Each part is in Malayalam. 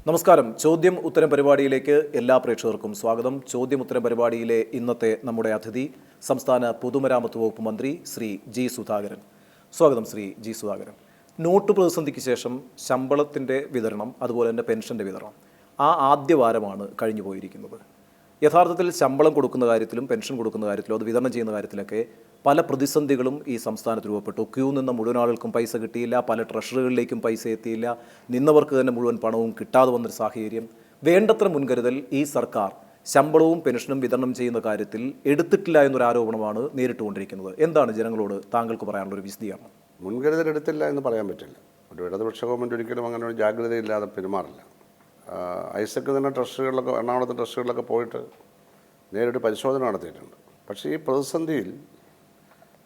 നമസ്കാരം. ചോദ്യം ഉത്തരം പരിപാടിയിലേക്ക് എല്ലാ പ്രേക്ഷകർക്കും സ്വാഗതം. ചോദ്യം ഉത്തരം പരിപാടിയിലെ ഇന്നത്തെ നമ്മുടെ അതിഥി സംസ്ഥാന പൊതുമരാമത്ത് വകുപ്പ് മന്ത്രി ശ്രീ ജി സുധാകരൻ. സ്വാഗതം ശ്രീ ജി സുധാകരൻ. നോട്ട് പ്രതിസന്ധിക്ക് ശേഷം ശമ്പളത്തിൻ്റെ വിതരണം, അതുപോലെ തന്നെ പെൻഷൻ്റെ വിതരണം ആദ്യ വാരമാണ് കഴിഞ്ഞു പോയിരിക്കുന്നത്. യഥാർത്ഥത്തിൽ ശമ്പളം കൊടുക്കുന്ന കാര്യത്തിലും പെൻഷൻ കൊടുക്കുന്ന കാര്യത്തിലും അത് വിതരണം ചെയ്യുന്ന കാര്യത്തിലൊക്കെ പല പ്രതിസന്ധികളും ഈ സംസ്ഥാനത്ത് രൂപപ്പെട്ടു. ക്യൂ നിന്ന മുഴുവൻ ആളുകൾക്കും പൈസ കിട്ടിയില്ല, പല ട്രഷറികളിലേക്കും പൈസ എത്തിയില്ല, നിന്നവർക്ക് തന്നെ മുഴുവൻ പണവും കിട്ടാതെ വന്നൊരു സാഹചര്യം. വേണ്ടത്ര മുൻകരുതൽ ഈ സർക്കാർ ശമ്പളവും പെൻഷനും വിതരണം ചെയ്യുന്ന കാര്യത്തിൽ എടുത്തിട്ടില്ല എന്നൊരു ആരോപണമാണ് നേരിട്ടുകൊണ്ടിരിക്കുന്നത്. എന്താണ് ജനങ്ങളോട് താങ്കൾക്ക് പറയാനുള്ളൊരു വിശദീകരണം? മുൻകരുതൽ എടുത്തില്ല എന്ന് പറയാൻ പറ്റില്ല. ഒരു ഇടതുപക്ഷ ഗവൺമെൻറ് ഒരിക്കലും അങ്ങനെ ഒരു ജാഗ്രതയില്ലാതെ പെരുമാറില്ല. ഐസക്ക് തന്നെ ട്രഷറികളിലൊക്കെ, എറണാകുളത്തെ ട്രഷറികളിലൊക്കെ പോയിട്ട് നേരിട്ട് പരിശോധന നടത്തിയിട്ടുണ്ട്. പക്ഷേ ഈ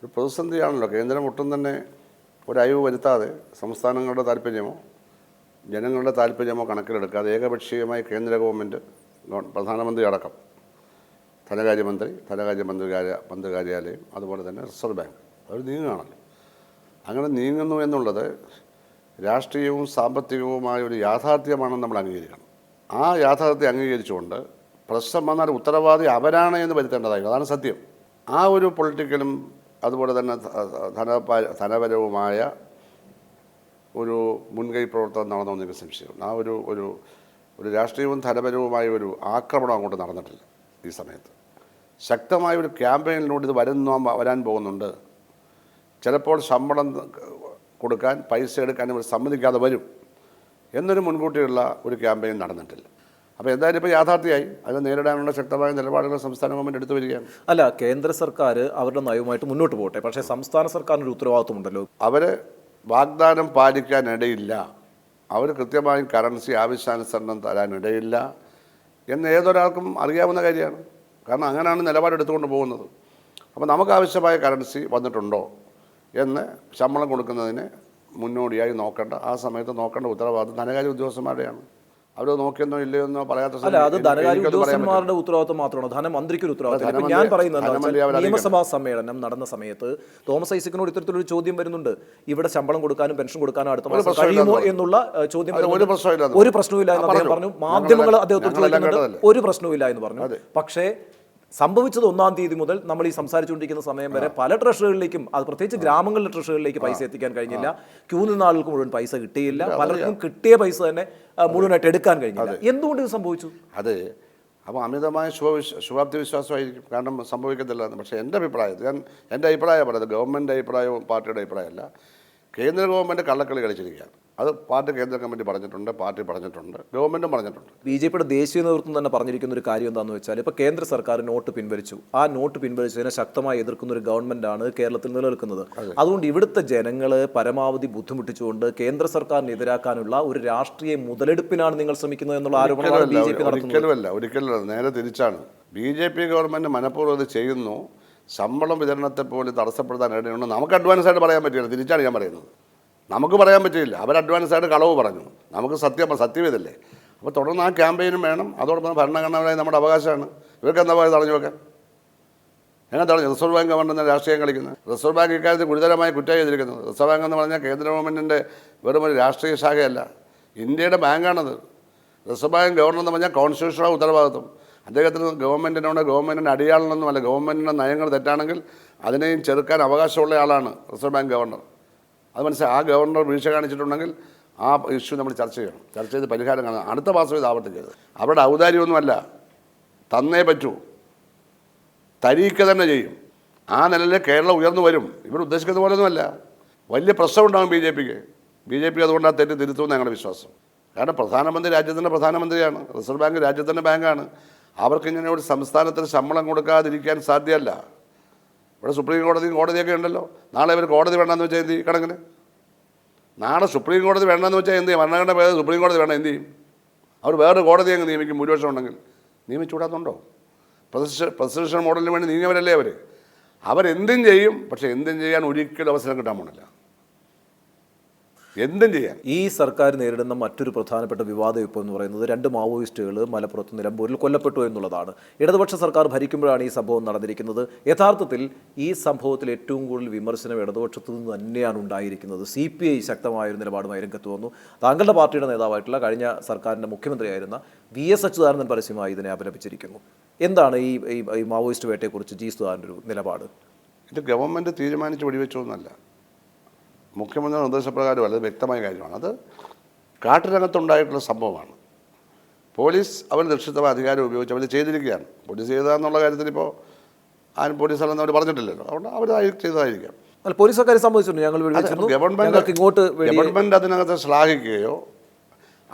ഒരു പ്രതിസന്ധിയാണല്ലോ. കേന്ദ്രം ഒട്ടും തന്നെ ഒരു അയവ് വരുത്താതെ സംസ്ഥാനങ്ങളുടെ താല്പര്യമോ ജനങ്ങളുടെ താല്പര്യമോ കണക്കിലെടുക്കാതെ ഏകപക്ഷീയമായി കേന്ദ്ര ഗവൺമെൻറ്, പ്രധാനമന്ത്രി അടക്കം, മന്ത്രികാര്യാലയം, അതുപോലെ തന്നെ റിസർവ് ബാങ്ക് അവർ നീങ്ങുകയാണല്ലോ. അങ്ങനെ നീങ്ങുന്നു എന്നുള്ളത് രാഷ്ട്രീയവും സാമ്പത്തികവുമായ ഒരു യാഥാർത്ഥ്യമാണെന്ന് നമ്മൾ അംഗീകരിക്കണം. ആ യാഥാർത്ഥ്യം അംഗീകരിച്ചുകൊണ്ട് പ്രശ്നം വന്നാൽ ഉത്തരവാദി അവരാണ് എന്ന് വരുത്തേണ്ടതായിരുന്നു. അതാണ് സത്യം. ആ ഒരു പൊളിറ്റിക്കലും അതുപോലെ തന്നെ ധനപരവുമായ ഒരു മുൻകൈ പ്രവർത്തനം നടന്നോ എനിക്ക് സംശയമുണ്ട്. ആ ഒരു രാഷ്ട്രീയവും ധനപരവുമായ ഒരു ആക്രമണം അങ്ങോട്ട് നടന്നിട്ടില്ല. ഈ സമയത്ത് ശക്തമായ ഒരു ക്യാമ്പയിനിലൂടെ ഇത് വരാൻ പോകുന്നുണ്ട്. ചിലപ്പോൾ ശമ്പളം കൊടുക്കാൻ, പൈസ എടുക്കാൻ ഇവർ സമ്മതിക്കാതെ വരും എന്നൊരു മുൻകൂട്ടിയുള്ള ഒരു ക്യാമ്പയിൻ നടന്നിട്ടില്ല. അപ്പോൾ എന്തായാലും ഇപ്പോൾ യാഥാർത്ഥ്യമായി. അത് നേരിടാനുള്ള ശക്തമായ നിലപാടുകൾ സംസ്ഥാന ഗവൺമെൻറ് എടുത്തു വരികയാണ്. അല്ല, കേന്ദ്ര സർക്കാർ അവരുടെ നയവുമായിട്ട് മുന്നോട്ട് പോകട്ടെ, പക്ഷേ സംസ്ഥാന സർക്കാരിനൊരു ഉത്തരവാദിത്വമുണ്ടല്ലോ. അവർ വാഗ്ദാനം പാലിക്കാനിടയില്ല, അവർ കൃത്യമായും കറൻസി ആവശ്യാനുസരണം തരാനിടയില്ല എന്ന് ഏതൊരാൾക്കും അറിയാവുന്ന കാര്യമാണ്. കാരണം അങ്ങനെയാണ് നിലപാടെടുത്തുകൊണ്ട് പോകുന്നത്. അപ്പോൾ നമുക്ക് ആവശ്യമായ കറൻസി വന്നിട്ടുണ്ടോ എന്ന് ശമ്പളം കൊടുക്കുന്നതിന് മുന്നോടിയായി ആ സമയത്ത് നോക്കേണ്ട ഉത്തരവാദിത്വം ധനകാര്യ ഉദ്യോഗസ്ഥന്മാരുടെയാണ്. അവർ നോക്കിയെന്നോ ഇല്ലയെന്നോ പറയാത്ത. അല്ല, അത് ധനകാര്യ ഉദ്യോഗസ്ഥന്മാരുടെ ഉത്തരവാദിത്വം മാത്രമാണ്, ധനമന്ത്രിക്ക് ഒരു ഉത്തരവാദിത്വം. ഞാൻ പറയുന്നത് നിയമസഭാ സമ്മേളനം നടന്ന സമയത്ത് തോമസ് ഐസക്കിനോട് ഇത്തരത്തിലൊരു ചോദ്യം വരുന്നുണ്ട്. ഇവിടെ ശമ്പളം കൊടുക്കാനും പെൻഷൻ കൊടുക്കാനും അടുത്ത മാസം കഴിയുമോ എന്നുള്ള ചോദ്യം. ഒരു പ്രശ്നവുമില്ല എന്ന് അദ്ദേഹം പറഞ്ഞു. മാധ്യമങ്ങൾ അദ്ദേഹത്തോട് ചോദിക്കുന്നുണ്ട്, ഒരു പ്രശ്നവുമില്ല എന്ന് പറഞ്ഞു. പക്ഷേ സംഭവിച്ചത് 1-ാം തീയതി മുതൽ നമ്മൾ ഈ സംസാരിച്ചുകൊണ്ടിരിക്കുന്ന സമയം വരെ പല ട്രഷറികളിലേക്കും, അത് പ്രത്യേകിച്ച് ഗ്രാമങ്ങളിലെ ട്രഷറികളിലേക്ക് പൈസ എത്തിക്കാൻ കഴിഞ്ഞില്ല. ക്യൂ നിന്ന ആളുകൾക്ക് മുഴുവൻ പൈസ കിട്ടിയില്ല. പലർക്കും കിട്ടിയ പൈസ തന്നെ മുഴുവനായിട്ട് എടുക്കാൻ കഴിഞ്ഞില്ല. എന്തുകൊണ്ട് ഇത് സംഭവിച്ചു? അപ്പോൾ അമിതമായ ശുഭാപ്തി വിശ്വാസമായിരിക്കും. കാരണം സംഭവിക്കത്തില്ല. പക്ഷേ എൻ്റെ അഭിപ്രായം പറയുന്നത് ഗവൺമെൻറ് അഭിപ്രായവും പാർട്ടിയുടെ അഭിപ്രായമല്ല. കേന്ദ്ര ഗവൺമെൻറ് കള്ളക്കളി കളിച്ചിരിക്കുകയാണ്. അത് പാർട്ടി കേന്ദ്ര കമ്മിറ്റി പറഞ്ഞിട്ടുണ്ട്, പാർട്ടി പറഞ്ഞിട്ടുണ്ട്, ഗവൺമെൻറ്റും പറഞ്ഞിട്ടുണ്ട്. ബിജെപിയുടെ ദേശീയ നേതൃത്വം തന്നെ പറഞ്ഞിരിക്കുന്ന ഒരു കാര്യം എന്താണെന്ന് വെച്ചാൽ, ഇപ്പോൾ കേന്ദ്ര സർക്കാർ നോട്ട് പിൻവലിച്ചു. ആ നോട്ട് പിൻവലിച്ചതിനെ ശക്തമായി എതിർക്കുന്ന ഒരു ഗവൺമെൻറ്റാണ് കേരളത്തിൽ നിലനിൽക്കുന്നത്. അതുകൊണ്ട് ഇവിടുത്തെ ജനങ്ങളെ പരമാവധി ബുദ്ധിമുട്ടിച്ചുകൊണ്ട് കേന്ദ്ര സർക്കാരിനെ എതിരാക്കാനുള്ള ഒരു രാഷ്ട്രീയ മുതലെടുപ്പിനാണ് നിങ്ങൾ ശ്രമിക്കുന്നത് എന്നുള്ള ആരോപണമാണ് ബിജെപി നടത്തുന്നത്. ഒരിക്കലല്ല, നേരെ തിരിച്ചാണ്. ബിജെപി ഗവൺമെൻറ് മനഃപൂർവ്വം ഇത് ചെയ്യുന്നു. ശമ്പളം വിതരണത്തെ പോലും തടസ്സപ്പെടുത്താൻ ഇടയുണ്ട്. നമുക്ക് അഡ്വാൻസ് ആയിട്ട് പറയാൻ പറ്റില്ല. തിരിച്ചാണ് ഞാൻ പറയുന്നത്. നമുക്ക് പറയാൻ പറ്റില്ല. അവർ അഡ്വാൻസ് ആയിട്ട് കളവ് പറഞ്ഞു. നമുക്ക് സത്യം ഇതല്ലേ. അപ്പോൾ തുടർന്ന് ആ ക്യാമ്പയിനും വേണം. അതോടൊപ്പം ഭരണഘടനാപരമായ നമ്മുടെ അവകാശമാണ്. ഇവർക്ക് എന്താ പറയുക തടഞ്ഞു വെക്കാൻ? എങ്ങനെ തടഞ്ഞു? റിസർവ് ബാങ്ക് ഗവൺമെൻറ് രാഷ്ട്രീയം കളിക്കുന്നത്. റിസർവ് ബാങ്ക് ഇക്കാര്യത്തിൽ ഗുരുതരമായി കുറ്റം ചെയ്തിരിക്കുന്നത്. റിസർവ് ബാങ്ക് എന്ന് പറഞ്ഞാൽ കേന്ദ്ര ഗവൺമെൻറ്റിൻ്റെ വെറും ഒരു രാഷ്ട്രീയ ശാഖയല്ല, ഇന്ത്യയുടെ ബാങ്കാണത്. റിസർവ് ബാങ്ക് ഗവർണർ എന്ന് പറഞ്ഞാൽ കോൺസ്റ്റിറ്റ്യൂഷണൽ ഉത്തരവാദിത്വം. അദ്ദേഹത്തിന് ഗവൺമെൻറ്റിൻ്റെ അടിയാളനൊന്നുമല്ല. ഗവൺമെൻറ്റിൻ്റെ നയങ്ങൾ തെറ്റാണെങ്കിൽ അതിനെയും ചെറുക്കാൻ അവകാശമുള്ള ആളാണ് റിസർവ് ബാങ്ക് ഗവർണർ. അത് മനസ്സിലായി. ആ ഗവർണർ വീഴ്ച കാണിച്ചിട്ടുണ്ടെങ്കിൽ ആ ഇഷ്യൂ നമ്മൾ ചർച്ച ചെയ്യണം. ചർച്ച ചെയ്ത് പരിഹാരം കാണാം. അടുത്ത മാസം ഇത് ആവർത്തിക്കരുത്. അവരുടെ ഔദാര്യമൊന്നുമല്ല, തന്നേ പറ്റൂ, തരീക്ക തന്നെ ചെയ്യും. ആ നിലയിൽ കേരളം ഉയർന്നു വരും. ഇവിടെ ഉദ്ദേശിക്കുന്ന പോലെയൊന്നുമല്ല. വലിയ പ്രശ്നമുണ്ടാകും ബി ജെ പി അതുകൊണ്ട് ആ തെറ്റ് തിരുത്തുമെന്ന് ഞങ്ങളുടെ വിശ്വാസം. കാരണം പ്രധാനമന്ത്രി രാജ്യത്തിൻ്റെ പ്രധാനമന്ത്രിയാണ്, റിസർവ് ബാങ്ക് രാജ്യത്തിൻ്റെ ബാങ്കാണ്. അവർക്കിങ്ങനെ ഒരു സംസ്ഥാനത്തിന് ശമ്പളം കൊടുക്കാതിരിക്കാൻ സാധ്യമല്ല. ഇവിടെ സുപ്രീം കോടതിയൊക്കെ ഉണ്ടല്ലോ. നാളെ ഇവർ കോടതി വേണമെന്ന് വെച്ചാൽ എന്ത് ചെയ്യും? കണക്കിന് നാളെ സുപ്രീം കോടതി വേണമെന്ന് വെച്ചാൽ എന്ത് ചെയ്യും? ഭരണഘടന പേര് സുപ്രീം കോടതി വേണം, എന്ത് ചെയ്യും? അവർ വേറെ കോടതി അങ്ങ് നിയമിക്കും. ഭൂരിപക്ഷം ഉണ്ടെങ്കിൽ നിയമിച്ചുകൂടാത്തുണ്ടോ? പ്രസിഡൻഷ്യൽ മോഡലിന് വേണ്ടി നീങ്ങിയവരല്ലേ അവരെന്തും ചെയ്യും. പക്ഷേ എന്തും ചെയ്യാൻ ഒരിക്കലും അവസരം കിട്ടാൻ പോണില്ല. എന്തും ചെയ്യാം. ഈ സർക്കാർ നേരിടുന്ന മറ്റൊരു പ്രധാനപ്പെട്ട വിവാദം ഇപ്പോൾ എന്ന് പറയുന്നത് 2 മാവോയിസ്റ്റുകൾ മലപ്പുറത്ത് നിലമ്പൂരിൽ കൊല്ലപ്പെട്ടു എന്നുള്ളതാണ്. ഇടതുപക്ഷ സർക്കാർ ഭരിക്കുമ്പോഴാണ് ഈ സംഭവം നടന്നിരിക്കുന്നത്. യഥാർത്ഥത്തിൽ ഈ സംഭവത്തിൽ ഏറ്റവും കൂടുതൽ വിമർശനം ഇടതുപക്ഷത്തു നിന്ന് തന്നെയാണ് ഉണ്ടായിരിക്കുന്നത്. CPI ശക്തമായൊരു നിലപാടുമായി രംഗത്ത് വന്നു. താങ്കളുടെ പാർട്ടിയുടെ നേതാവായിട്ടുള്ള കഴിഞ്ഞ സർക്കാരിൻ്റെ മുഖ്യമന്ത്രിയായിരുന്ന VS അച്യുതാനന്ദൻ പരസ്യമായി ഇതിനെ അപലപിച്ചിരിക്കുന്നു. എന്താണ് ഈ മാവോയിസ്റ്റ് വേട്ടയെക്കുറിച്ച് ജി സുധാകരൻ്റെ ഒരു നിലപാട്? ഇത് ഗവൺമെൻറ് തീരുമാനിച്ച് വെടിവെച്ചൊന്നുമല്ല, മുഖ്യമന്ത്രിയുടെ നിർദ്ദേശപ്രകാരമല്ല, അത് വ്യക്തമായ കാര്യമാണ്. അത് കാട്ടിനകത്തുണ്ടായിട്ടുള്ള സംഭവമാണ്. പോലീസ് അവർ നിക്ഷിപ്തമായ അധികാരം ഉപയോഗിച്ച് അവർ ചെയ്തിരിക്കുകയാണ്. പോലീസ് ചെയ്തതെന്നുള്ള കാര്യത്തിൽ ഇപ്പോൾ ആരും പോലീസ് അല്ലെന്ന് അവർ പറഞ്ഞിട്ടില്ലല്ലോ, അതുകൊണ്ട് അവർ ചെയ്തതായിരിക്കാം. അല്ല, പോലീസുകാരെ സംബന്ധിച്ചിട്ടുണ്ട് ഞങ്ങൾ ഗവൺമെൻറ് അതിനകത്ത് ശ്ലാഘിക്കുകയോ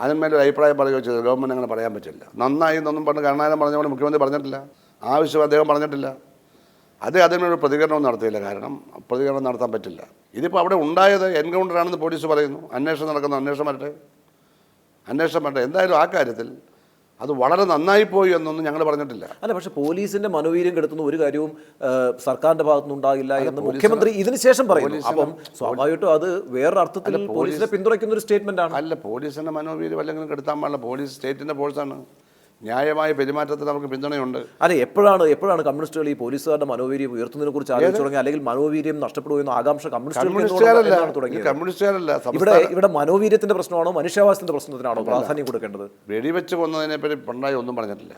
അതിന്മേലൊരു അഭിപ്രായം പറയുകയോ ചെയ്തു ഗവൺമെൻറ് അങ്ങനെ പറയാൻ പറ്റില്ല. നന്നായി എന്നൊന്നും പറഞ്ഞ് കരുണാകരൻ പറഞ്ഞുകൊണ്ട് മുഖ്യമന്ത്രി പറഞ്ഞിട്ടില്ല, ആവശ്യം അദ്ദേഹം പറഞ്ഞിട്ടില്ല. അതിനൊരു പ്രതികരണവും നടത്തിയില്ല, കാരണം പ്രതികരണം നടത്താൻ പറ്റില്ല. ഇതിപ്പോൾ അവിടെ ഉണ്ടായത് എൻകൗണ്ടറാണെന്ന് പോലീസ് പറയുന്നു. അന്വേഷണം നടക്കുന്നു, അന്വേഷണം വരട്ടെ. എന്തായാലും ആ കാര്യത്തിൽ അത് വളരെ നന്നായിപ്പോയി എന്നൊന്നും ഞങ്ങൾ പറഞ്ഞിട്ടില്ല. അല്ല, പക്ഷേ പോലീസിന്റെ മനോവീര്യം കെടുത്തുന്ന ഒരു കാര്യവും സർക്കാരിന്റെ ഭാഗത്തുനിന്നുണ്ടാകില്ല എന്ന് മുഖ്യമന്ത്രി ഇതിന് ശേഷം പറയുന്നു. അപ്പം സ്വാഭാവികമായിട്ടും അത് വേറൊരു അർത്ഥത്തിൽ പോലീസിനെ പിന്തുണയ്ക്കുന്ന ഒരു സ്റ്റേറ്റ്മെന്റ് ആണ്. അല്ല, പോലീസിന്റെ മനോവീര്യം അല്ലെങ്കിൽ കെടുത്താൻ പാടില്ല. പോലീസ് സ്റ്റേറ്റിന്റെ ഫോഴ്സാണ്. ന്യായമായ പെരുമാറ്റത്തിൽ നമുക്ക് പിന്തുണയുണ്ട്. അല്ല, എപ്പോഴാണ് കമ്മ്യൂണിസ്റ്റുകൾ ഈ പോലീസുകാരുടെ മനോവീര്യം ഉയർത്തുന്നതിനെ കുറിച്ച് ആലോചിച്ചു തുടങ്ങി, അല്ലെങ്കിൽ മനോവീര്യം നഷ്ടപ്പെടുമെന്ന ആകാംക്ഷ കമ്മ്യൂണിസ്റ്റുകാരല്ല. ഇവിടെ മനോവീര്യത്തിന്റെ പ്രശ്നമാണോ മനുഷ്യാവകാശത്തിന്റെ പ്രശ്നത്തിനാണോ പ്രാധാന്യം കൊടുക്കേണ്ടത്? വെടിവെച്ച് കൊന്നതിനെപ്പറ്റി പിണറായി ഒന്നും പറഞ്ഞിട്ടില്ല,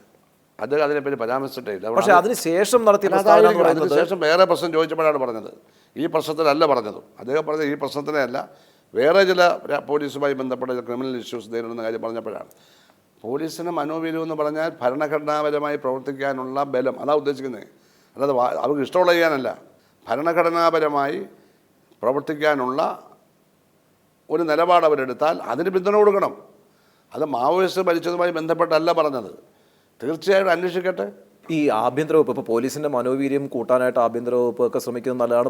അത് അതിനെപ്പറ്റി പരാമർശിച്ചിട്ടേ ഇല്ല. പക്ഷേ അതിനുശേഷം അതിനുശേഷം വേറെ പ്രശ്നം ചോദിച്ചപ്പോഴാണ് പറഞ്ഞത്, ഈ പ്രശ്നത്തിലല്ല പറഞ്ഞത്. അദ്ദേഹം പറഞ്ഞത് ഈ പ്രശ്നത്തിനെ അല്ല, വേറെ ചില പോലീസുമായി ബന്ധപ്പെട്ട ക്രിമിനൽ ഇഷ്യൂസ് നേരിടുന്ന കാര്യം പറഞ്ഞപ്പോഴാണ്. പോലീസിന് മനോവീര്യം എന്ന് പറഞ്ഞാൽ ഭരണഘടനാപരമായി പ്രവർത്തിക്കാനുള്ള ബലം, അതാണ് ഉദ്ദേശിക്കുന്നത്. അല്ലാതെ അവർക്ക് ഇഷ്ടമുള്ള ചെയ്യാനല്ല, ഭരണഘടനാപരമായി പ്രവർത്തിക്കാനുള്ള ഒരു നിലപാട് അവരെടുത്താൽ അതിന് പിന്തുണ കൊടുക്കണം. അത് മാവോയിസ്റ്റ് ഭരിച്ചതുമായി ബന്ധപ്പെട്ടല്ല പറഞ്ഞത്. തീർച്ചയായും അന്വേഷിക്കട്ടെ. ഈ ആഭ്യന്തര വകുപ്പ് ഇപ്പോൾ പോലീസിന്റെ മനോവീര്യം കൂട്ടാനായിട്ട് ആഭ്യന്തര വകുപ്പ് ഒക്കെ ശ്രമിക്കുന്നത് നല്ലതാണ്.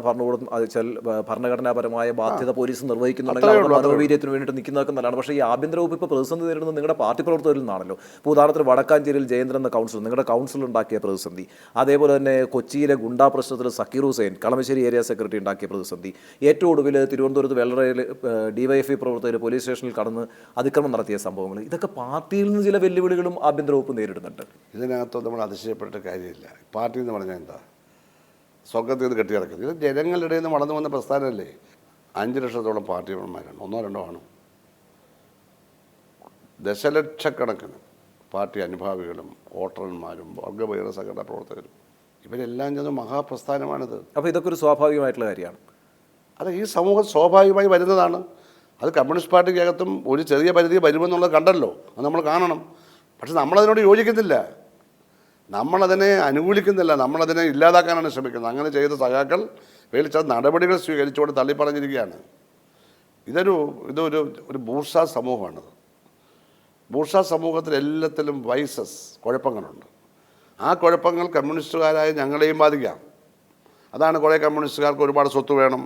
ഭരണഘടനാപരമായ ബാധ്യത പോലീസ് നിർവഹിക്കുന്നുണ്ടെങ്കിൽ മനോവീര്യത്തിന് വേണ്ടിയിട്ട് നിൽക്കുന്നതൊക്കെ നല്ലതാണ്. പക്ഷേ ഈ ആഭ്യന്തര വകുപ്പ് ഇപ്പോൾ പ്രതിസന്ധി നേരിടുന്നത് നിങ്ങളുടെ പാർട്ടി പ്രവർത്തകരിൽ നിന്നാണല്ലോ. ഇപ്പോൾ ഉദാഹരണത്തിന് വടക്കാഞ്ചേരിയിൽ ജയേന്ദ്രൻ എന്ന കൗൺസിലർ, നിങ്ങളുടെ കൗൺസിലർ ഉണ്ടാക്കിയ പ്രതിസന്ധി, അതേപോലെ തന്നെ കൊച്ചിയിലെ ഗുണ്ടാ പ്രശ്നത്തിൽ സക്കീർ ഹുസൈൻ കളമശ്ശേരി ഏരിയ സെക്രട്ടറി ഉണ്ടാക്കിയ പ്രതിസന്ധി, ഏറ്റവും ഒടുവിൽ തിരുവനന്തപുരത്ത് വെള്ളറയിൽ DYFI പ്രവർത്തകർ പോലീസ് സ്റ്റേഷനിൽ കടന്ന് അതിക്രമം നടത്തിയ സംഭവങ്ങൾ, ഇതൊക്കെ പാർട്ടിയിൽ നിന്ന് ചില വെല്ലുവിളികളും ആഭ്യന്തര വകുപ്പ് നേരിടുന്നുണ്ട്. ഇതിനകത്ത് നമ്മൾ അതിശയപ്പെട്ട കാര്യമില്ല. പാർട്ടി എന്ന് പറഞ്ഞാൽ എന്താ, സ്വർഗത്തിൽ നിന്ന് കെട്ടിയിറക്കുന്നത്. ഇത് ജനങ്ങളുടെ ഇടയിൽ നിന്ന് വളർന്നു വന്ന പ്രസ്ഥാനമല്ലേ. 5 ലക്ഷത്തോളം പാർട്ടി മെമ്പർമാരാണ്, 1-2 ആണ്. ദശലക്ഷക്കണക്കിന് പാർട്ടി അനുഭാവികളും വോട്ടർമാരും വർഗബഹിര സംഘടനാ പ്രവർത്തകരും, ഇവരെല്ലാം ചെന്ന് മഹാപ്രസ്ഥാനമാണിത്. അപ്പോൾ ഇതൊക്കെ ഒരു സ്വാഭാവികമായിട്ടുള്ള കാര്യമാണ്. അത് ഈ സമൂഹം സ്വാഭാവികമായി വരുന്നതാണ്. അത് കമ്മ്യൂണിസ്റ്റ് പാർട്ടിക്കകത്തും ഒരു ചെറിയ പരിധി വരുമെന്നുള്ളത് കണ്ടല്ലോ, അത് നമ്മൾ കാണണം. പക്ഷെ നമ്മളതിനോട് യോജിക്കുന്നില്ല, നമ്മളതിനെ അനുകൂലിക്കുന്നില്ല, നമ്മളതിനെ ഇല്ലാതാക്കാനാണ് ശ്രമിക്കുന്നത്. അങ്ങനെ ചെയ്ത സഖാക്കൾ ചില നടപടികൾ സ്വീകരിച്ചുകൊണ്ട് തള്ളിപ്പറഞ്ഞിരിക്കുകയാണ്. ഇതൊരു ബൂർഷാ സമൂഹമാണിത്. ബൂർഷാ സമൂഹത്തിൽ എല്ലാത്തിലും കുഴപ്പങ്ങളുണ്ട്. ആ കുഴപ്പങ്ങൾ കമ്മ്യൂണിസ്റ്റുകാരായ ഞങ്ങളെയും ബാധിക്കാം. അതാണ് കുറേ കമ്മ്യൂണിസ്റ്റുകാർക്ക് ഒരുപാട് സ്വത്ത് വേണം,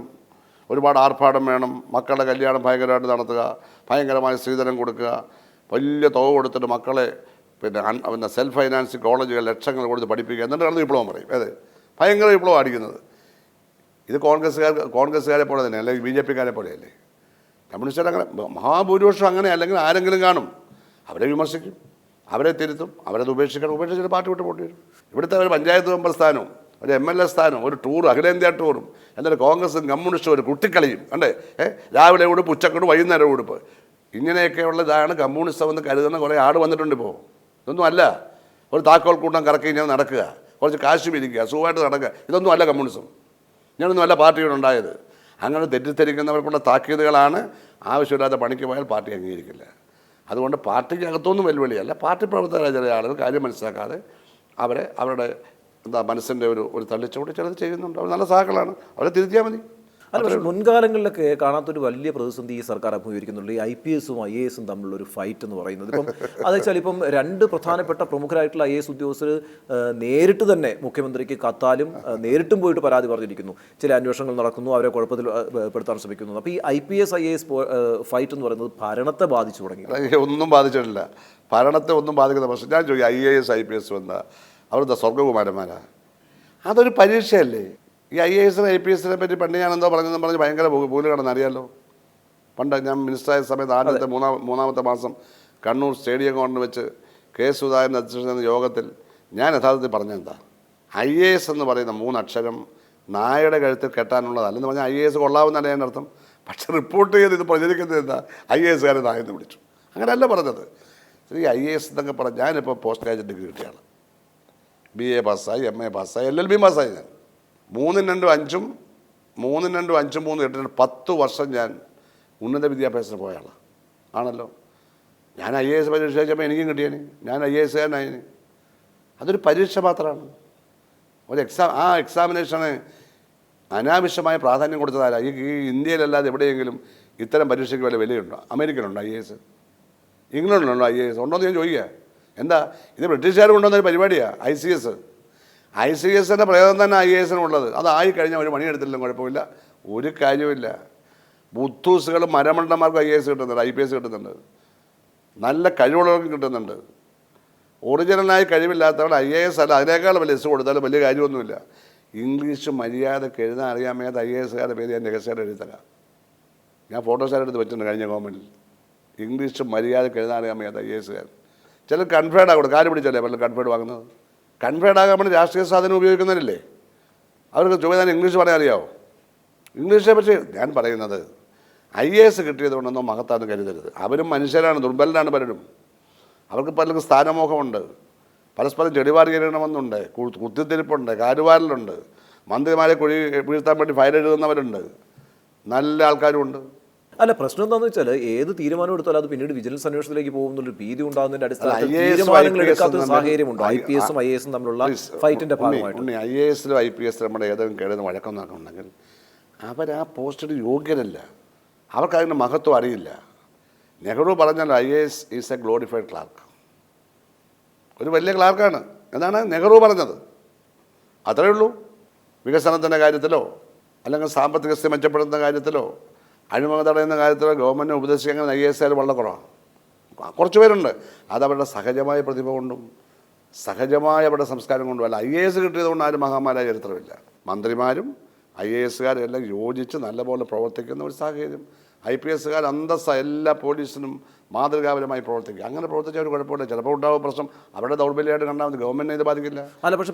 ഒരുപാട് ആർഭാടം വേണം, മക്കളുടെ കല്യാണം ഭയങ്കരമായിട്ട് നടത്തുക, ഭയങ്കരമായ സ്ത്രീധനം കൊടുക്കുക, വലിയ തുക കൊടുത്തിട്ട് മക്കളെ പിന്നെ സെൽഫ് ഫൈനാൻസിങ് കോളേജുകൾ ലക്ഷങ്ങൾ കൊടുത്ത് പഠിപ്പിക്കുക, എന്നിട്ടാണ് വിപ്ലവം പറയും. അതെ, ഭയങ്കര വിപ്ലവം അടിക്കുന്നത്. ഇത് കോൺഗ്രസ്സുകാരെ പോലെ തന്നെ, അല്ലെങ്കിൽ BJPക്കാരെ പോലെയല്ലേ. കമ്മ്യൂണിസ്റ്റുകാർ അങ്ങനെ മഹാഭൂരിപക്ഷം അങ്ങനെ, അല്ലെങ്കിൽ ആരെങ്കിലും കാണും, അവരെ വിമർശിക്കും, അവരെ തിരുത്തും, അവരത് ഉപേക്ഷിച്ചിട്ട് പാർട്ടി വിട്ട് പോണ്ടി വരും. ഇവിടുത്തെ ഒരു പഞ്ചായത്ത് മെമ്പർ സ്ഥാനവും ഒരു MLA സ്ഥാനവും ഒരു ടൂർ, അഖിലേന്ത്യാ ടൂറും, എന്നിട്ട് കോൺഗ്രസും കമ്മ്യൂണിസ്റ്റും ഒരു കുട്ടിക്കളിയും കണ്ടേ, രാവിലെ ഉടുപ്പ്, ഉച്ചക്കൂട്, വൈകുന്നേരം ഉടുപ്പ്, ഇങ്ങനെയൊക്കെയുള്ള ഇതാണ് കമ്മ്യൂണിസം എന്ന് കരുതുന്ന കുറേ ആട് വന്നിട്ടുണ്ട്. ഇപ്പോൾ ഇതൊന്നും അല്ല. ഒരു താക്കോൽ കൂട്ടം കറക്കി ഇങ്ങനെ നടക്കുക, കുറച്ച് കാശ് പിരിക്കുക, സുഖമായിട്ട് നടക്കുക, ഇതൊന്നും അല്ല കമ്മ്യൂണിസം. ഇങ്ങനൊന്നും അല്ല പാർട്ടികളുണ്ടായത്. അങ്ങനെ തെറ്റിദ്ധരിക്കുന്നവർക്കുള്ള താക്കീതുകളാണ്. ആവശ്യമില്ലാത്ത പണിക്ക് പോയാൽ പാർട്ടി അംഗീകരിക്കില്ല. അതുകൊണ്ട് പാർട്ടിക്ക് അകത്തൊന്നും വെല്ലുവിളിയല്ല. പാർട്ടി പ്രവർത്തകരായ ചില ആളുകൾ കാര്യം മനസ്സിലാക്കാതെ അവരുടെ മനസ്സിൻ്റെ ഒരു തള്ളിച്ചോടി ചിലത് ചെയ്യുന്നുണ്ട്. അവർ നല്ല സഹാക്കളാണ്, അവരെ തിരുത്തിയാൽ മതി. അല്ല, പക്ഷേ മുൻകാലങ്ങളിലൊക്കെ കാണാത്തൊരു വലിയ പ്രതിസന്ധി ഈ സർക്കാർ അഭിമുഖീകരിക്കുന്നുണ്ട്. ഈ IPS-ഉം IAS-ഉം തമ്മിലുള്ളൊരു ഫൈറ്റ് എന്ന് പറയുന്നത്. ഇപ്പം അത് വെച്ചാൽ ഇപ്പം 2 പ്രധാനപ്പെട്ട പ്രമുഖരായിട്ടുള്ള IAS ഉദ്യോഗസ്ഥർ നേരിട്ട് തന്നെ മുഖ്യമന്ത്രിക്ക് കത്താലും നേരിട്ടും പോയിട്ട് പരാതി പറഞ്ഞിരിക്കുന്നു. ചില അന്വേഷണങ്ങൾ നടക്കുന്നു, അവരെ കുഴപ്പത്തിൽ പെടുത്താൻ ശ്രമിക്കുന്നു. അപ്പോൾ ഈ IPS IAS ഫൈറ്റ് എന്ന് പറയുന്നത് ഭരണത്തെ ബാധിച്ചു തുടങ്ങി. ഒന്നും ബാധിച്ചിട്ടില്ല, ഭരണത്തെ ഒന്നും ബാധിക്കുന്ന പ്രശ്നം. ഞാൻ ചോദിക്കും, IAS IPS എന്താ അവരുടെ സ്വർഗ്ഗകുമാരന്മാരാ? അതൊരു പരീക്ഷയല്ലേ. ഈ IAS IPS പറ്റി പണ്ട് ഞാൻ എന്തോ പറഞ്ഞെന്ന് പറഞ്ഞ് ഭയങ്കര പൂല് കിടന്ന് അറിയാമല്ലോ. പണ്ട് ഞാൻ മിനിസ്റ്ററായ സമയത്ത് ആദ്യത്തെ മൂന്നാമത്തെ മാസം കണ്ണൂർ സ്റ്റേഡിയം കോർണറിൽ വെച്ച് കെ സുധാകരൻ അധ്യക്ഷത യോഗത്തിൽ ഞാൻ യഥാർത്ഥത്തിൽ പറഞ്ഞെന്താ, IAS എന്ന് പറയുന്ന 3 അക്ഷരം നായയുടെ കഴുത്തിൽ കെട്ടാനുള്ളതല്ലെന്ന് പറഞ്ഞാൽ IAS കൊള്ളാവുന്നല്ല ഞാൻ അർത്ഥം. പക്ഷെ റിപ്പോർട്ട് ചെയ്ത് ഇത് പ്രചരിക്കുന്നത് എന്താ, IASകാരെ നായെന്ന് വിളിച്ചു. അങ്ങനെയല്ല പറഞ്ഞത്. IAS എന്നൊക്കെ പറഞ്ഞാൽ ഞാനിപ്പോൾ പോസ്റ്റ് ഗ്രാജുവേറ്റ് ഡിഗ്രി കിട്ടിയാണ്. BA പാസ്സായി, MA പാസ്സായി, LLB പാസ്സായി. ഞാൻ 3-2-5 3-2-5-3 10 വർഷം ഞാൻ ഉന്നത വിദ്യാഭ്യാസത്തിന് പോയ ആളാണ് ആണല്ലോ. ഞാൻ IAS പരീക്ഷ കഴിച്ചപ്പോൾ എനിക്കും കിട്ടിയേനെ, ഞാൻ IASകാരനായിന്. അതൊരു പരീക്ഷ മാത്രമാണ്, ഒരു ആ എക്സാമിനേഷന് അനാവശ്യമായ പ്രാധാന്യം കൊടുത്തതാരാ? ഈ ഇന്ത്യയിലല്ലാതെ എവിടെയെങ്കിലും ഇത്തരം പരീക്ഷയ്ക്ക് വല്ല വിലയുണ്ടോ? അമേരിക്കയിലുണ്ടോ IAS? ഇംഗ്ലണ്ടിലുണ്ടോ IAS? ഉണ്ടോ എന്ന് ഞാൻ ചോദിക്കുക. എന്താ ഇത് ബ്രിട്ടീഷുകാർ കൊണ്ടുവന്നൊരു പരിപാടിയാണ് ICS പ്രയോഗം തന്നെ IASനുള്ളത്. അതായി കഴിഞ്ഞാൽ ഒരു പണിയെടുത്തില്ല, കുഴപ്പമില്ല, ഒരു കാര്യമില്ല. ബുദ്ധൂസുകളും മരമണ്ടന്മാർക്കും IAS കിട്ടുന്നുണ്ട്, IPS കിട്ടുന്നുണ്ട്, നല്ല കഴിവുള്ളവർക്കും കിട്ടുന്നുണ്ട്. ഒറിജിനലായി കഴിവില്ലാത്തവർ IAS അല്ല, അതിനേക്കാൾ വലിയ എസ് കൊടുത്താലും വലിയ കാര്യമൊന്നുമില്ല. ഇംഗ്ലീഷ് മര്യാദക്ക് എഴുതാൻ അറിയാൻ മേത്ത IASകാരുടെ പേര് ഞാൻ രഹസ്യമായിട്ട് എഴുതരാം. ഞാൻ ഫോട്ടോസ്റ്റാറ്റ് എടുത്ത് വെച്ചിട്ടുണ്ട് കഴിഞ്ഞ ഗവൺമെൻറ്റിൽ. ഇംഗ്ലീഷ് മര്യാദക്ക് എഴുതാൻ അറിയാൻ മേത്ത IASകാർ. ചിലർ കൺഫേർഡ് ആകട്ടെ, കാല് പിടിച്ചല്ലേ പലരും കൺഫേർഡ് വാങ്ങുന്നത്. കൺഫേർഡ് ആകാൻ വേണ്ടി രാഷ്ട്രീയ സാധനം ഉപയോഗിക്കുന്നവരില്ലേ, അവർക്ക് ചോദിച്ചാൽ ഇംഗ്ലീഷ് പറയാൻ അറിയാമോ? ഇംഗ്ലീഷിനെ പറ്റി ഞാൻ പറയുന്നത്, IAS കിട്ടിയതുകൊണ്ടൊന്നും മഹത്താന്ന് കരുതരുത്. അവരും മനുഷ്യരാണ്, ദുർബലരാണ് പലരും. അവർക്ക് പലർക്കും സ്ഥാനമോഹമുണ്ട്, പരസ്പരം ചെടിവാരി എറിയണമെന്നുണ്ട്, കുത്തിത്തിരിപ്പുണ്ട്, കാലുവാരലുണ്ട്, മന്ത്രിമാരെ വീഴ്ത്താൻ വേണ്ടി ഫയൽ എഴുതുന്നവരുണ്ട്, നല്ല ആൾക്കാരുമുണ്ട്. അല്ല, പ്രശ്നം എന്താണെന്ന് വെച്ചാൽ ഏത് തീരുമാനം എടുത്താലും അത് പിന്നീട് വിജിലൻസ് അന്വേഷണത്തിലേക്ക് പോകുന്നൊരു ഭീതി ഉണ്ടാകുന്നതിന്റെ അടിസ്ഥാനത്തിൽ തീരുമാനങ്ങൾ എടുക്കാത്ത സാഹചര്യമുണ്ട്. IPSഉം IASഉം തമ്മിലുള്ള ഫൈറ്റിന്റെ ഭാഗമായിട്ട് IASലും IPSലും നമ്മുടെ ഏതെങ്കിലും കേടുന്ന വഴക്കം ഉണ്ടെങ്കിൽ അവർ ആ പോസ്റ്റിന് യോഗ്യരല്ല, അവർക്കതിൻ്റെ മഹത്വം അറിയില്ല. നെഹ്റു പറഞ്ഞല്ലോ IAS is a glorified clerk, ഒരു വലിയ ക്ലാർക്കാണ് എന്നാണ് നെഹ്റു പറഞ്ഞത്. അത്രയേ ഉള്ളൂ. വികസനത്തിൻ്റെ കാര്യത്തിലോ അല്ലെങ്കിൽ സാമ്പത്തിക സ്ഥിതി മെച്ചപ്പെടുത്തുന്ന കാര്യത്തിലോ അഴിമതി തടയുന്ന കാര്യത്തിലോ ഗവൺമെൻറ്റിനെ ഉപദേശിക്കാൻ IASകാർ വളരെ കുറവാണ്. കുറച്ച് പേരുണ്ട്, അതവരുടെ സഹജമായ പ്രതിഭ കൊണ്ടും സഹജമായ അവരുടെ സംസ്കാരം കൊണ്ടും അല്ല. IAS കിട്ടിയതുകൊണ്ട് ആരും മഹാന്മാരായ ചരിത്രമില്ല. മന്ത്രിമാരും IASകാരും എല്ലാം യോജിച്ച് നല്ലപോലെ പ്രവർത്തിക്കുന്ന ഒരു സാഹചര്യം. IPSകാർ അന്തസ്സ എല്ലാ പോലീസിനും മാതൃകാപരമായി പ്രവർത്തിക്കുക. അങ്ങനെ പ്രവർത്തിച്ച ഒരു കുഴപ്പമില്ല. ചിലപ്പോൾ ഉണ്ടാവും പ്രശ്നം, അവരുടെ ദൗർബല്യമായിട്ട് കണ്ടാൽ മതി, ഗവൺമെന്റിനെ ഇത് ബാധിക്കില്ല. അല്ല, പക്ഷേ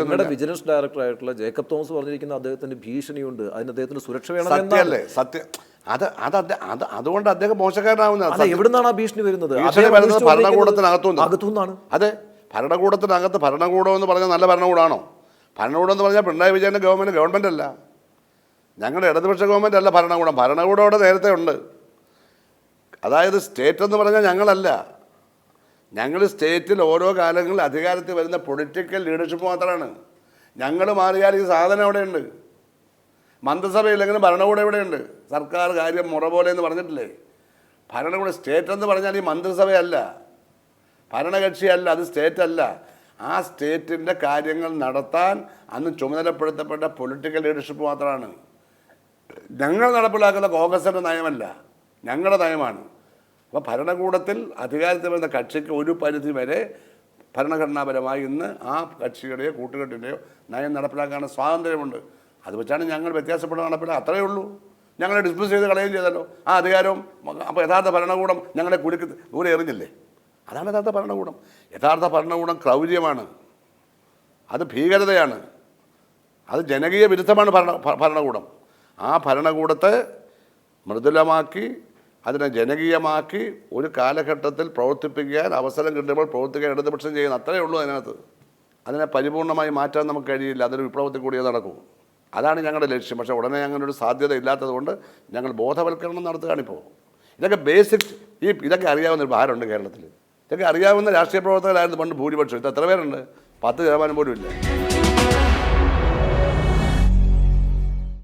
നിങ്ങളുടെ വിജിലൻസ് ഡയറക്ടറായിട്ടുള്ള ജേക്കബ് തോമസ് പറഞ്ഞിരിക്കുന്ന അദ്ദേഹത്തിന് ഭീഷണിയുണ്ട്, അതിന് അദ്ദേഹത്തിന് സുരക്ഷ വേണം. സത്യമല്ലേ? സത്യം. അതുകൊണ്ട് അദ്ദേഹം മോശക്കാരനാവുന്നത്. എവിടുന്നാണ് ആ ഭീഷണി വരുന്നത്? ഭരണകൂടത്തിനകത്തുനിന്നാണ്. അതെ, ഭരണകൂടത്തിനകത്ത്. ഭരണകൂടം എന്ന് പറഞ്ഞാൽ നല്ല ഭരണകൂടമാണോ? ഭരണകൂടം എന്ന് പറഞ്ഞാൽ പിണറായി വിജയൻ്റെ ഗവൺമെൻറ് അല്ല, ഞങ്ങളുടെ ഇടതുപക്ഷ ഗവൺമെൻറ് അല്ല ഭരണകൂടം. ഭരണകൂടം അവിടെ നേരത്തെ ഉണ്ട്. അതായത് സ്റ്റേറ്റ് എന്ന് പറഞ്ഞാൽ ഞങ്ങളല്ല, ഞങ്ങൾ സ്റ്റേറ്റിൽ ഓരോ കാലങ്ങളിൽ അധികാരത്തിൽ വരുന്ന പൊളിറ്റിക്കൽ ലീഡർഷിപ്പ് മാത്രമാണ്. ഞങ്ങൾ മാറിയാൽ ഈ സാധനം അവിടെയുണ്ട്. മന്ത്രിസഭയില്ലെങ്കിലും ഭരണകൂടം ഇവിടെയുണ്ട്. സർക്കാർ കാര്യം മുറ പോലെ എന്ന് പറഞ്ഞിട്ടില്ലേ? ഭരണകൂടം സ്റ്റേറ്റ് എന്ന് പറഞ്ഞാൽ ഈ മന്ത്രിസഭയല്ല, ഭരണകക്ഷിയല്ല, അത് സ്റ്റേറ്റ് അല്ല. ആ സ്റ്റേറ്റിൻ്റെ കാര്യങ്ങൾ നടത്താൻ അന്ന് ചുമതലപ്പെടുത്തപ്പെട്ട പൊളിറ്റിക്കൽ ലീഡർഷിപ്പ് മാത്രമാണ്. ഞങ്ങൾ നടപ്പിലാക്കുന്ന കോൺഗ്രസിൻ്റെ നയമല്ല, ഞങ്ങളുടെ നയമാണ്. അപ്പോൾ ഭരണകൂടത്തിൽ അധികാരത്തിൽ വരുന്ന കക്ഷിക്ക് ഒരു പരിധി വരെ ഭരണഘടനാപരമായി ഇന്ന് ആ കക്ഷിയുടെയോ കൂട്ടുകെട്ടിൻ്റെയോ നയം നടപ്പിലാക്കാനുള്ള സ്വാതന്ത്ര്യമുണ്ട്. അത് വെച്ചാണ് ഞങ്ങൾ വ്യത്യാസപ്പെട്ട് നടപ്പിലാക്കുക. അത്രയേ ഉള്ളൂ. ഞങ്ങളെ ഡിസ്മിസ് ചെയ്ത് കളയുകയും ചെയ്തല്ലോ ആ അധികാരവും. അപ്പോൾ യഥാർത്ഥ ഭരണകൂടം ഞങ്ങളെ കുടുക്കി ദൂരെ എറിഞ്ഞില്ലേ? അതാണ് യഥാർത്ഥ ഭരണകൂടം. യഥാർത്ഥ ഭരണകൂടം ക്രൗര്യമാണ്, അത് ഭീകരതയാണ്, അത് ജനകീയ വിരുദ്ധമാണ് ഭരണകൂടം. ആ ഭരണകൂടത്തെ മൃദുലമാക്കി അതിനെ ജനകീയമാക്കി ഒരു കാലഘട്ടത്തിൽ പ്രവർത്തിപ്പിക്കാൻ അവസരം കിട്ടുമ്പോൾ പ്രവർത്തിക്കാൻ ഇടതുപക്ഷം ചെയ്യുന്ന അത്രയേ ഉള്ളൂ അതിനകത്ത്. അതിനെ പരിപൂർണമായി മാറ്റാൻ നമുക്ക് കഴിയില്ല. അതൊരു വിപ്ലവത്തിൽ കൂടിയേ നടക്കൂ. അതാണ് ഞങ്ങളുടെ ലക്ഷ്യം. പക്ഷേ ഉടനെ ഞങ്ങളൊരു സാധ്യത ഇല്ലാത്തതുകൊണ്ട് ഞങ്ങൾ ബോധവൽക്കരണം നടത്തുകയാണിപ്പോൾ. ഇതൊക്കെ ബേസിക് ഇതൊക്കെ അറിയാവുന്ന ഒരു ഭാരമുണ്ട് കേരളത്തിൽ. ഇതൊക്കെ അറിയാവുന്ന രാഷ്ട്രീയ പ്രവർത്തകരായിരുന്നു പണ്ട് ഭൂരിപക്ഷം. ഇത് എത്ര പേരുണ്ട്? 10% പോലും ഇല്ല.